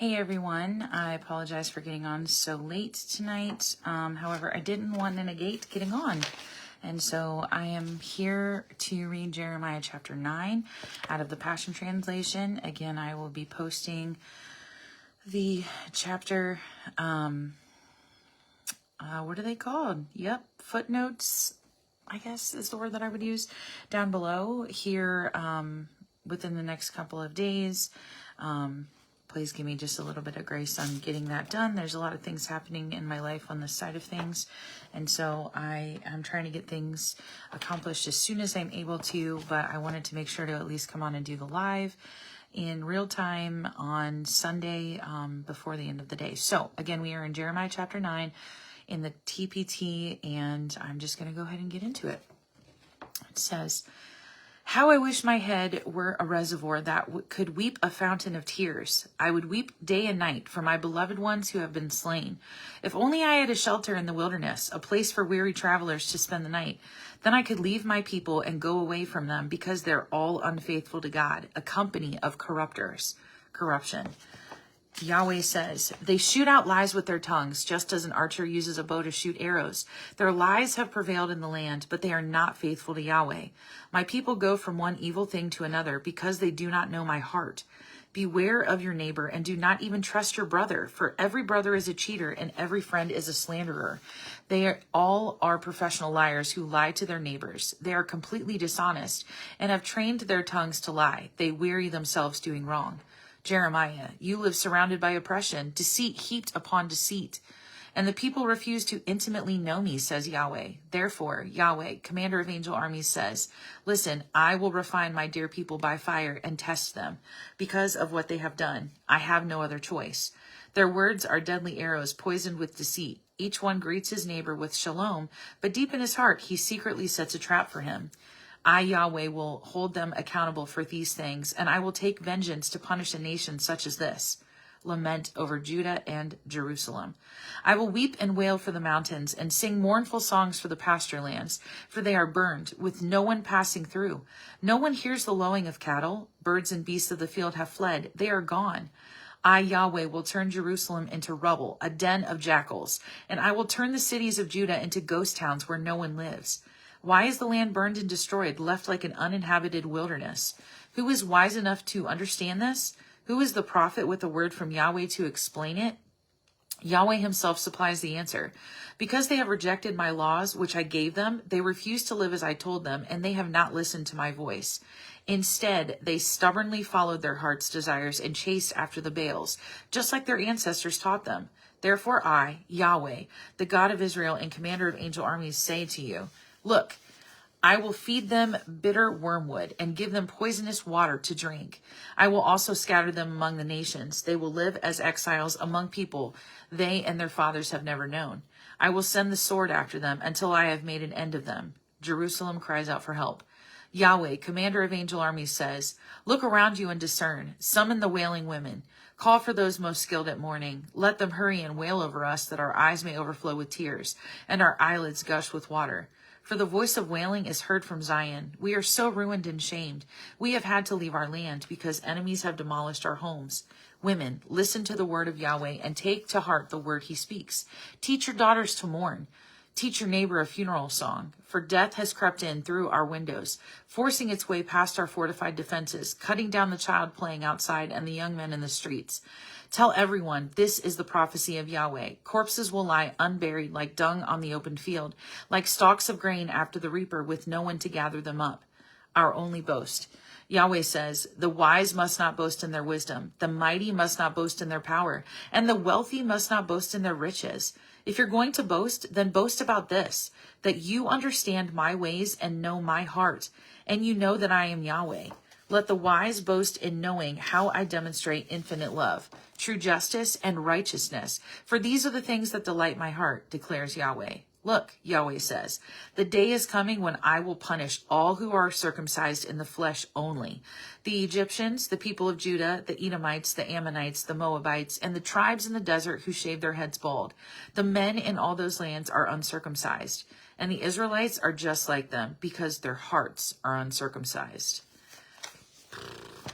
Hey everyone, I apologize for getting on so late tonight. However, I didn't want to negate getting on. And so I am here to read Jeremiah chapter 9 out of the Passion Translation. Again, I will be posting the chapter, what are they called? Yep, footnotes, I guess is the word that I would use, down below here within the next couple of days. Please give me just a little bit of grace on getting that done. There's a lot of things happening in my life on this side of things. And so I am trying to get things accomplished as soon as I'm able to, but I wanted to make sure to at least come on and do the live in real time on Sunday before the end of the day. So again, we are in Jeremiah chapter 9 in the TPT, and I'm just going to go ahead and get into it. It says, "How I wish my head were a reservoir that could weep a fountain of tears. I would weep day and night for my beloved ones who have been slain. If only I had a shelter in the wilderness, a place for weary travelers to spend the night. Then I could leave my people and go away from them, because they're all unfaithful to God, a company of corruption. Yahweh says, they shoot out lies with their tongues, just as an archer uses a bow to shoot arrows. Their lies have prevailed in the land, but they are not faithful to Yahweh. My people go from one evil thing to another, because they do not know my heart. Beware of your neighbor, and do not even trust your brother, for every brother is a cheater, and every friend is a slanderer. They all are professional liars who lie to their neighbors. They are completely dishonest, and have trained their tongues to lie. They weary themselves doing wrong. Jeremiah, you live surrounded by oppression, deceit heaped upon deceit. And the people refuse to intimately know me, says Yahweh. Therefore, Yahweh, commander of angel armies, says, listen, I will refine my dear people by fire and test them. Because of what they have done, I have no other choice. Their words are deadly arrows poisoned with deceit. Each one greets his neighbor with shalom, but deep in his heart, he secretly sets a trap for him. I, Yahweh, will hold them accountable for these things, and I will take vengeance to punish a nation such as this. Lament over Judah and Jerusalem. I will weep and wail for the mountains, and sing mournful songs for the pasture lands, for they are burned, with no one passing through. No one hears the lowing of cattle. Birds and beasts of the field have fled. They are gone. I, Yahweh, will turn Jerusalem into rubble, a den of jackals, and I will turn the cities of Judah into ghost towns where no one lives. Why is the land burned and destroyed, left like an uninhabited wilderness? Who is wise enough to understand this? Who is the prophet with a word from Yahweh to explain it? Yahweh himself supplies the answer. Because they have rejected my laws, which I gave them, they refuse to live as I told them, and they have not listened to my voice. Instead, they stubbornly followed their heart's desires and chased after the Baals, just like their ancestors taught them. Therefore I, Yahweh, the God of Israel and commander of angel armies, say to you, look, I will feed them bitter wormwood and give them poisonous water to drink. I will also scatter them among the nations. They will live as exiles among people they and their fathers have never known. I will send the sword after them until I have made an end of them. Jerusalem cries out for help. Yahweh, commander of angel armies, says, look around you and discern. Summon the wailing women. Call for those most skilled at mourning. Let them hurry and wail over us, that our eyes may overflow with tears and our eyelids gush with water. For the voice of wailing is heard from Zion. We are so ruined and shamed. We have had to leave our land because enemies have demolished our homes. Women, listen to the word of Yahweh and take to heart the word he speaks. Teach your daughters to mourn. Teach your neighbor a funeral song. For death has crept in through our windows, forcing its way past our fortified defenses, cutting down the child playing outside and the young men in the streets. Tell everyone, this is the prophecy of Yahweh. Corpses will lie unburied like dung on the open field, like stalks of grain after the reaper with no one to gather them up. Our only boast. Yahweh says, the wise must not boast in their wisdom, the mighty must not boast in their power, and the wealthy must not boast in their riches. If you're going to boast, then boast about this, that you understand my ways and know my heart, and you know that I am Yahweh. Let the wise boast in knowing how I demonstrate infinite love, true justice, and righteousness. For these are the things that delight my heart, declares Yahweh. Look, Yahweh says, the day is coming when I will punish all who are circumcised in the flesh only. The Egyptians, the people of Judah, the Edomites, the Ammonites, the Moabites, and the tribes in the desert who shave their heads bald. The men in all those lands are uncircumcised, and the Israelites are just like them because their hearts are uncircumcised.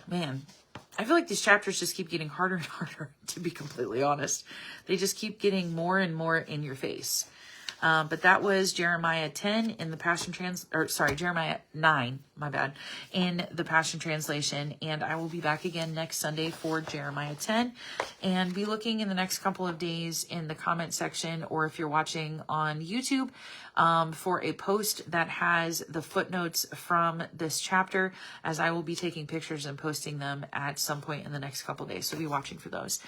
Man, I feel like these chapters just keep getting harder and harder, to be completely honest. They just keep getting more and more in your face. But that was Jeremiah 10 in the Passion Jeremiah 9, my bad, in the Passion Translation. And I will be back again next Sunday for Jeremiah 10, and be looking in the next couple of days in the comment section, or if you're watching on YouTube, for a post that has the footnotes from this chapter, as I will be taking pictures and posting them at some point in the next couple of days. So be watching for those.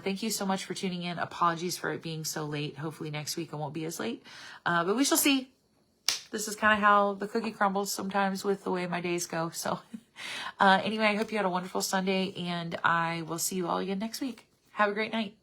Thank you so much for tuning in. Apologies for it being so late. Hopefully next week it won't be as late, but we shall see. This is kind of how the cookie crumbles sometimes with the way my days go. So anyway, I hope you had a wonderful Sunday, and I will see you all again next week. Have a great night.